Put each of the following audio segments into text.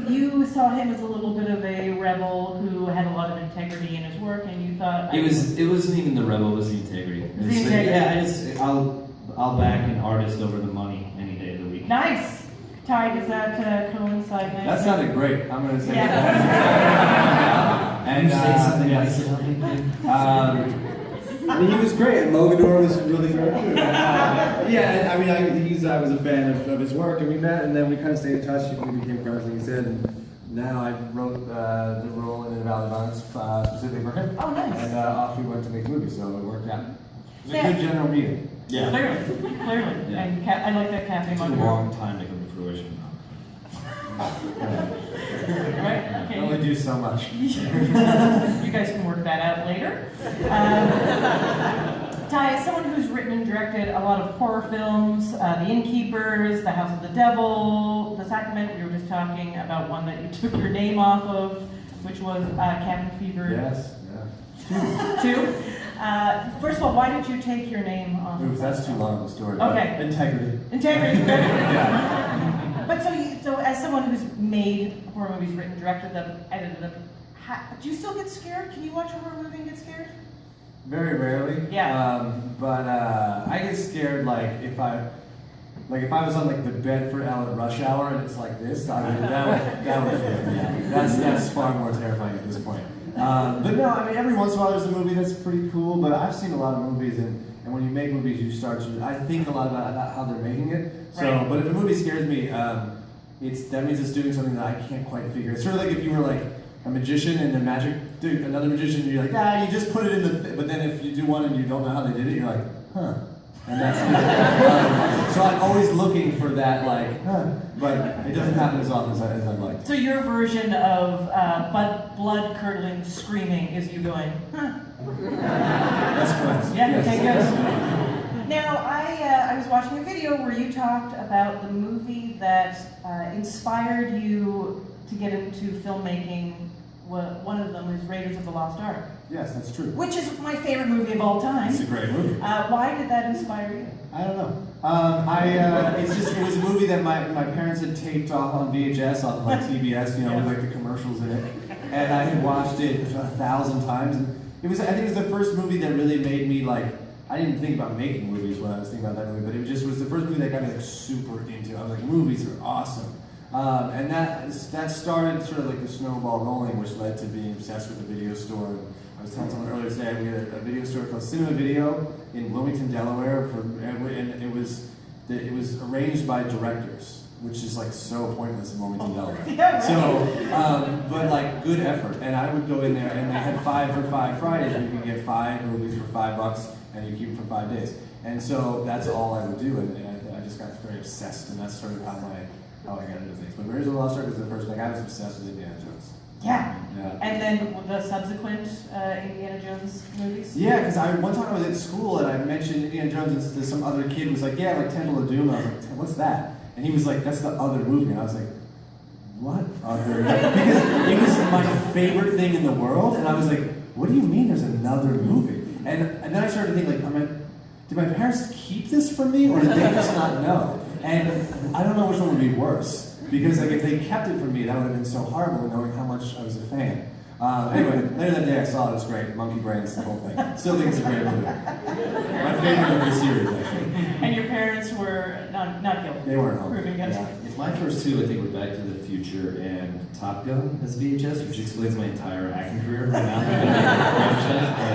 you saw him as a little bit of a rebel who had a lot of integrity in his work, and you thought it wasn't even the rebel, it was the integrity. I'll back an artist over the money any day of the week. Nice. Ty, does that coincide nicely? That sounded great. I'm going to say that. And say something nice about me. He was great, and Mogador was really great too. Yeah, I mean, I was a fan of his work, and we met, and then we kind of stayed in touch. We became friends, like you said, and now I wrote the role in the Valley of Violence specifically for him. Oh, nice. And off we went to make movies, so it worked out. It was a good general meeting. Yeah. Clearly. Yeah. And I like that Cafe It took a Mogador. long time to come to fruition. Right? I only do so much. You guys can work that out later. Ty, as someone who's written and directed a lot of horror films, The Innkeepers, The House of the Devil, The Sacrament, we were just talking about one that you took your name off of, which was Cabin Fever. Yes, yeah. 2. First of all, why did you take your name off? Oops, that's too long of a story. Okay. Integrity. Integrity. Yeah. But so as someone who's made horror movies, written, directed them, edited them, do you still get scared? Can you watch a horror movie and get scared? Very rarely. Yeah. But I get scared if I was on the bed for L at rush hour and it's like this. I mean, that would that's far more terrifying at this point. But no, I mean, every once in a while there's a movie that's pretty cool. But I've seen a lot of movies, and when you make movies, you start to. I think a lot about how they're making it. So, Right. but if a movie scares me, that means it's doing something that I can't quite figure. It's sort of like if you were like a magician and another magician, and you're like, you just put it in the. But then if you do one and you don't know how they did it, you're like, huh. And that's so I'm always looking for that, but it doesn't happen as often as I'd like. So your version of blood-curdling screaming is you going, huh? That's correct. Yeah, yes. okay, good. Now, I was watching a video where you talked about the movie that inspired you to get into filmmaking. One of them is Raiders of the Lost Ark. Yes, that's true. Which is my favorite movie of all time. It's a great movie. Why did that inspire you? I don't know. It was a movie that my parents had taped off on VHS on TBS, with the commercials in it, and I had watched it 1,000 times. And I think it was the first movie that really made me I didn't think about making movies when I was thinking about that movie, but it was the first movie that got me super into it. I was like, movies are awesome. And that started sort of the snowball rolling, which led to being obsessed with the video store. I was telling someone earlier today, we had a video store called Cinema Video in Wilmington, Delaware, and it was arranged by directors, which is so pointless in Wilmington, Delaware. Yeah, right. So, but good effort. And I would go in there, and they had 5 for 5 Fridays, where you could get 5 movies for $5, and you keep them for 5 days. And so that's all I would do, and I just got very obsessed, and that's sort of how I got into things. But Raiders of the Lost Ark was the first thing. I was obsessed with Indiana Jones. Yeah. Yeah. And then the subsequent Indiana Jones movies? Yeah, because one time I was at school and I mentioned Indiana Jones and some other kid was like, Temple of Doom. And I was like, what's that? And he was like, that's the other movie. And I was like, what other? Because it was my favorite thing in the world. And I was like, what do you mean there's another movie? And then I started to think did my parents keep this from me or did they just not know? And I don't know which one would be worse. Because if they kept it from me, that would have been so horrible knowing how much I was a fan. Anyway, later that day I saw it, it was great. Monkey Brains, the whole thing. Still think it's a great movie. My favorite of the series, actually. And your parents were not guilty? They weren't home. Proving it. Yeah. My first two, I think, were Back to the Future and Top Gun as VHS, which explains my entire acting career right now. I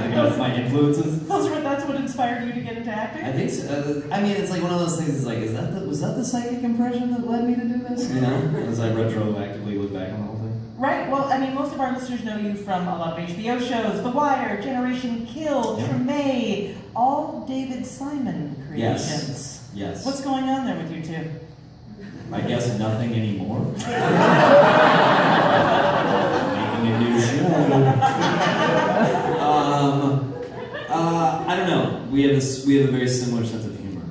think that's my influences. That's what inspired you to get into acting? I think so. It's one of those things. Was that the psychic impression that led me to do this? As I retroactively look back on the whole thing. Right. Well, most of our listeners know you from a lot of HBO shows: The Wire, Generation Kill, Treme, all David Simon creations. Yes. What's going on there with you two? I guess nothing anymore. Making a new show. I don't know. We have a very similar sense of humor.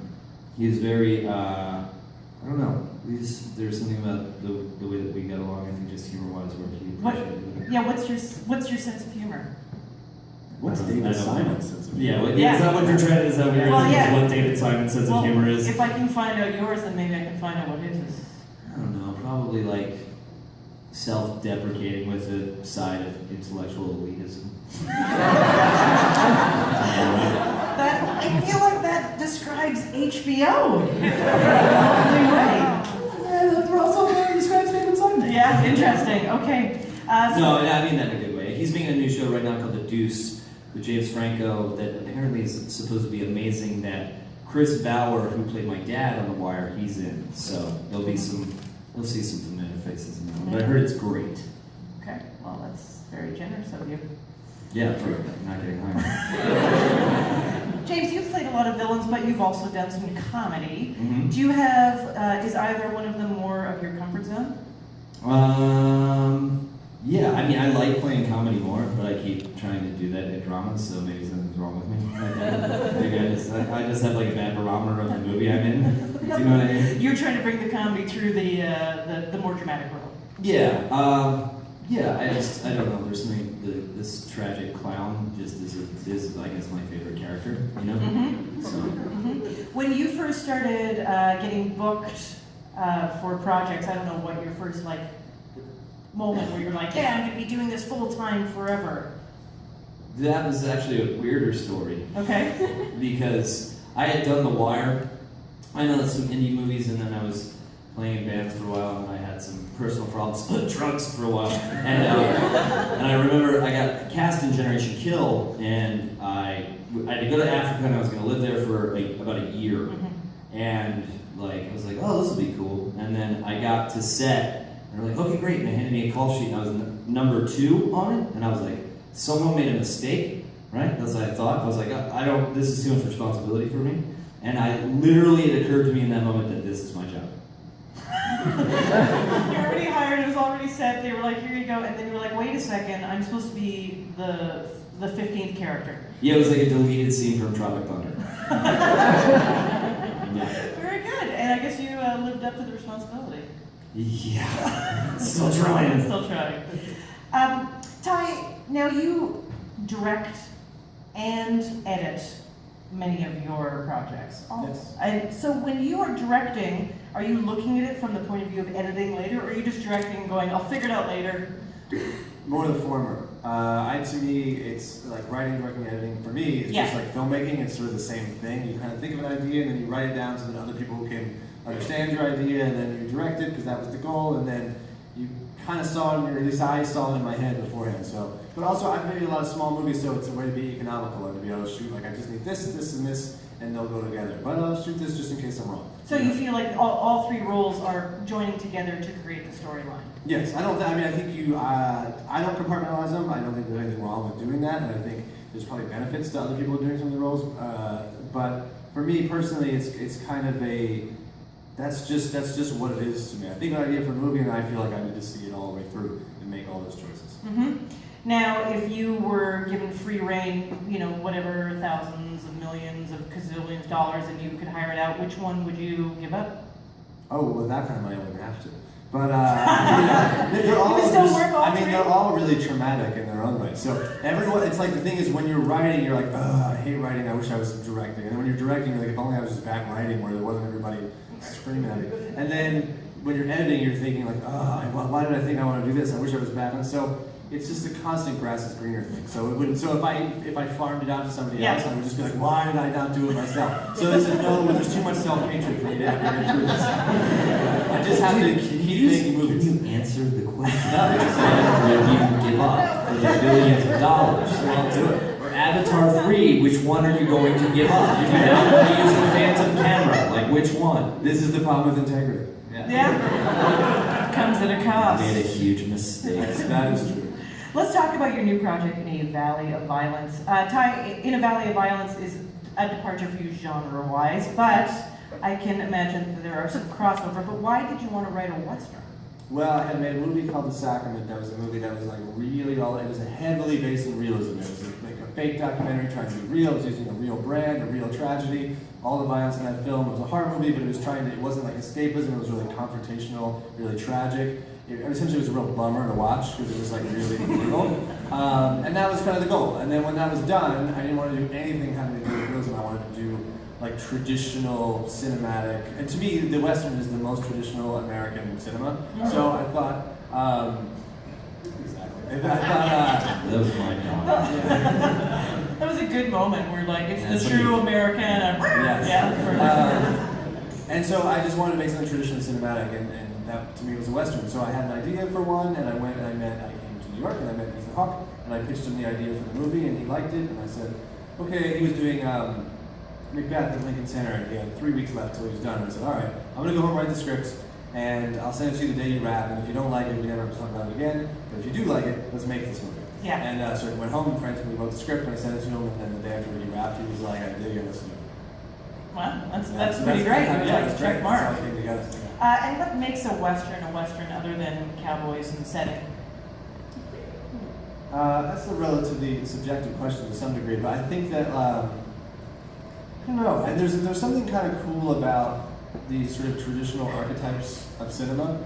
He is very. I don't know. There's something about the way that we get along. I think just humor-wise, where he appreciated it. Yeah. What's your sense of humor? What's David Simon's sense of humor? Is that what you're trying to? Is that what you're what David Simon's sense of humor is? If I can find out yours, then maybe I can find out what his is. I don't know. Probably self-deprecating with a side of intellectual elitism. That, I feel like that describes HBO. In a lovely way. They're also describes Favorite Sunday. Yeah, interesting. Okay. No, I mean that in a good way. He's making a new show right now called The Deuce with James Franco that apparently is supposed to be amazing. That Chris Bauer, who played my dad on The Wire, he's in. So you'll see some familiar faces in that one. But I heard it's great. Okay, well, that's very generous of you. Yeah, for not getting hired. James, you've played a lot of villains, but you've also done some comedy. Mm-hmm. Do you have, is either one of them more of your comfort zone? Yeah, I mean, I like playing comedy more, but I keep trying to do that in dramas, so maybe something's wrong with me. Maybe I just have like a bad barometer of the movie I'm in. Do you know what I mean? You're trying to bring the comedy through the more dramatic role. Yeah, yeah. I don't know. There's something. This tragic clown just is I guess my favorite character. You know. Mm-hmm. So. Mm-hmm. When you first started getting booked for projects, I don't know what your first moment where you're like, yeah, I'm going to be doing this full time forever. That was actually a weirder story. Okay. Because I had done The Wire. I know some indie movies, and then I was playing in bands for a while, and I had some personal problems, drugs for a while. And I remember I got cast in Generation Kill, and I had to go to Africa, and I was going to live there for about a year. Mm-hmm. And I was like, oh, this will be cool. And then I got to set, and they're like, okay, great. And they handed me a call sheet, and I was number 2 on it, and I was like, someone made a mistake, right? That's what I thought. I was like, this is too much responsibility for me. And it occurred to me in that moment that this is my job. You're already hired, it was already set, they were like, here you go, and then you were like, wait a second, I'm supposed to be the 15th character. Yeah, it was like a deleted scene from Tropic Thunder. Yeah. Very good, and I guess you lived up to the responsibility. Yeah, still trying. Still trying. Ty, now you direct and edit many of your projects. Yes. And so when you are directing, are you looking at it from the point of view of editing later, or are you just directing and going, I'll figure it out later? More the former. To me, it's like writing, directing, editing. For me, it's just like filmmaking. It's sort of the same thing. You kind of think of an idea, and then you write it down so that other people can understand your idea, and then you direct it because that was the goal, and then you kind of saw it, or at least I saw it in my head beforehand. So, but also I've made a lot of small movies, so it's a way to be economical and to be able to shoot. Like I just need this, this, and this, and they'll go together. But I'll shoot this just in case I'm wrong. So you feel like all 3 roles are joining together to create the storyline? Yes, I think you. I don't compartmentalize them. I don't think there's anything wrong with doing that, and I think there's probably benefits to other people doing some of the roles. But for me personally, it's kind of a. That's just what it is to me. I think an idea for a movie, and I feel like I need to see it all the way through and make all those choices. Mm-hmm. Now, if you were given free reign, whatever thousands of millions of gazillions dollars, and you could hire it out, which one would you give up? Oh, well, that kind of money I wouldn't have to. But they're all. You still work all three? They're all really traumatic in their own way. So everyone, it's like the thing is when you're writing, you're like, I hate writing. I wish I was directing. And then when you're directing, you're like, if only I was just back writing where there wasn't everybody screaming at me. And then when you're editing, you're thinking like, why did I think I want to do this? I wish I was back. And so it's just a constant grass is greener thing. So it wouldn't. So if I farmed it out to somebody else, I would just be like, why did I not do it myself? So there's too much self-hatred for me to have to get through this. I just have to keep making movies. Can you answer the question? No, you give up for the billions of dollars. So I'll do it. Or Avatar 3, which one are you going to give up? If you now want to use the Phantom camera, which one? This is the problem with integrity. Yeah. Comes at a cost. I made a huge mistake. That is true. Let's talk about your new project, In a Valley of Violence. Ty, In a Valley of Violence is a departure for you genre-wise, but I can imagine that there are some crossover. But why did you want to write a Western? Well, I had made a movie called The Sacrament. That was a movie that was really it was heavily based in realism. It was like a fake documentary trying to be real. It was using a real brand, a real tragedy. All the violence in that film, it was a horror movie, but it wasn't like escapism. It was really confrontational, really tragic. Essentially, it was a real bummer to watch because it was really brutal. And that was kind of the goal. And then when that was done, I didn't want to do anything having to do with realism. I wanted to do traditional cinematic. And to me, the Western is the most traditional American cinema. So I thought, Exactly. I thought, That was my job. That was a good moment where like it's Yeah, the true American. Yes. Yeah. and so I just wanted to make something traditionally cinematic, and that to me was a Western. So I had an idea for one, and I went and I came to New York, and I met Ethan Hawke, and I pitched him the idea for the movie, and he liked it, and I said, okay, he was doing Macbeth at Lincoln Center, and he had 3 weeks left till he was done, and I said, all right, I'm gonna go home and write the script, and I'll send it to you the day you wrap, and if you don't like it, we never have to talk about it again, but if you do like it, let's make this movie. Yeah. And so I went home and frantically wrote the script, and I sent it to him, and then the day after he wrapped, he was like, I dig it, let's do it. Wow, that's pretty great. Yeah, It was that's like great. check mark. That's how it came together. And what makes a Western other than cowboys and setting? That's a relatively subjective question to some degree, but I think that, I don't know, and there's something kind of cool about the sort of traditional archetypes of cinema,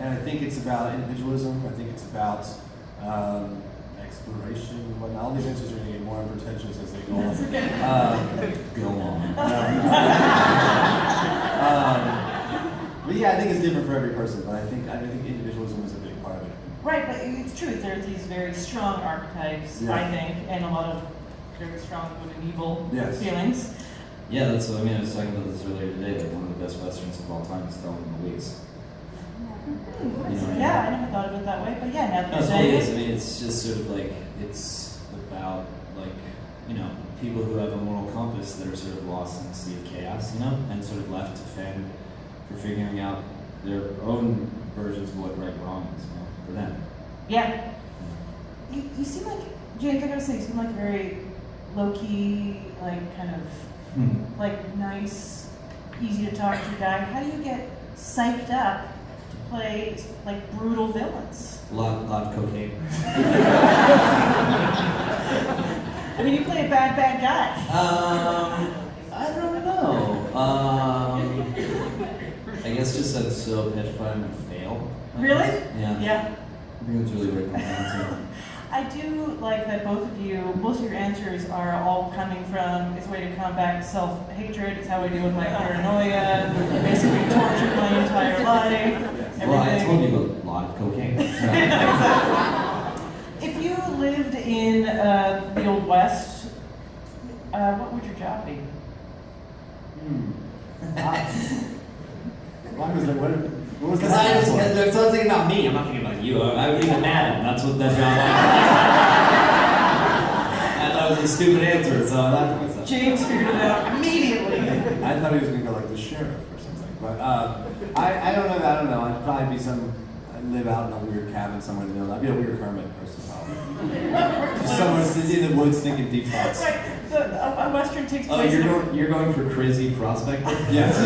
and I think it's about individualism, I think it's about exploration and whatnot. All these answers are going to get more pretentious as they go on. Go on. But yeah, I think it's different for every person, but I think individualism is a big part of it. Right, but it's true. There's these very strong archetypes, Yeah. I think, and a lot of very strong good and evil Yes. feelings. Yeah, that's what I mean. I was talking about this earlier today. That one of the best westerns of all time is Thelma and Louise. You know what I mean? Yeah, I never thought of it that way, but yeah, now that No, you're it's saying always, I it. mean, it's just sort of like, it's about, like, you know, people who have a moral compass that are sort of lost in the sea of chaos, you know, and sort of left to fend for figuring out their own versions of what right and wrong is, you know, for them. Yeah. You seem like, James, I gotta say, you seem like a very low-key, like, kind of, like, nice, easy to talk to guy. How do you get psyched up to play, like, brutal villains? A lot of cocaine. I mean, you play a bad guy. I don't know. I guess just I'm so petrified I'm gonna fail. Really? Yeah. Yeah. I think that's really what it comes down to. I do like that both of you, most of your answers are all coming from, it's a way to combat self-hatred, it's how I deal with my paranoia, basically tortured my entire life, Well, I everything. told you a lot of cocaine. Exactly. If you lived in the Old West, what would your job be? What was the Because there's something about me. I'm not thinking about you. I would be the madam. That's what that job I thought it was a stupid answer, so I laughed at myself. James figured it out immediately. I thought he was going to go like the sheriff or something, but I don't know. I'd probably be I'd live out in a weird cabin somewhere in the middle. I'd be a weird hermit person, probably. Just somewhere sitting in the woods thinking deep thoughts. Right, a Western takes Oh, place you're going for crazy prospector? Yes.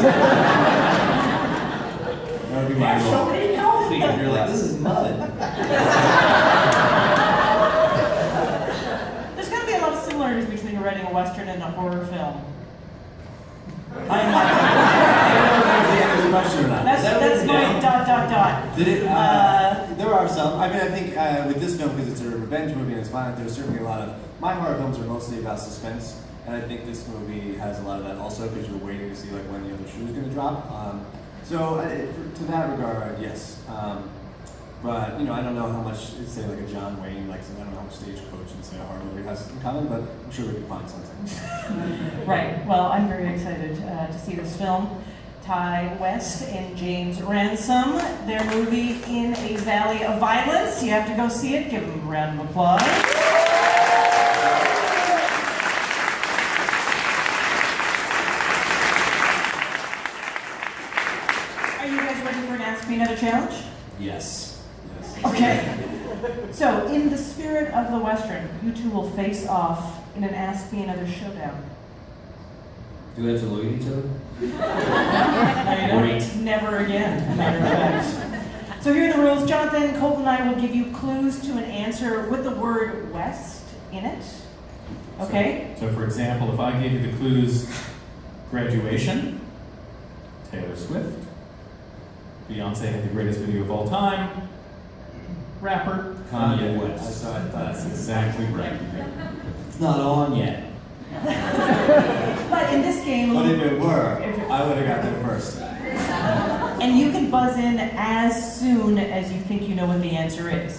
That would be my role. And you're like, this is mud. There's got to be a lot of similarities between writing a Western and a horror film. I don't know if that was the end of the question or not. That's my ... Did it? There are some. I mean, I think with this film, because it's a revenge movie and it's violent, there's certainly a lot of. My horror films are mostly about suspense, and I think this movie has a lot of that also because you're waiting to see like when the other shoe is going to drop. So to that regard, yes. But I don't know how much, say like a John Wayne, like I don't know how much Stagecoach and say a horror movie has in common, but I'm sure we can find something. Right. Well, I'm very excited to see this film. West and James Ransone, their movie In a Valley of Violence. You have to go see it. Give them a round of applause. Are you guys ready for an Ask Me Another challenge? Yes. Okay. So, in the spirit of the Western, you two will face off in an Ask Me Another showdown. Do we have to look at each other? Great. Never again, matter of fact. So here are the rules. Jonathan, Colton, and I will give you clues to an answer with the word West in it. Okay? So for example, if I gave you the clues, graduation, Taylor Swift, Beyonce had the greatest video of all time, rapper, Kanye West. That's exactly right. It's not on yet. But in this game... But if it were, I would have got there first. And you can buzz in as soon as you think you know what the answer is.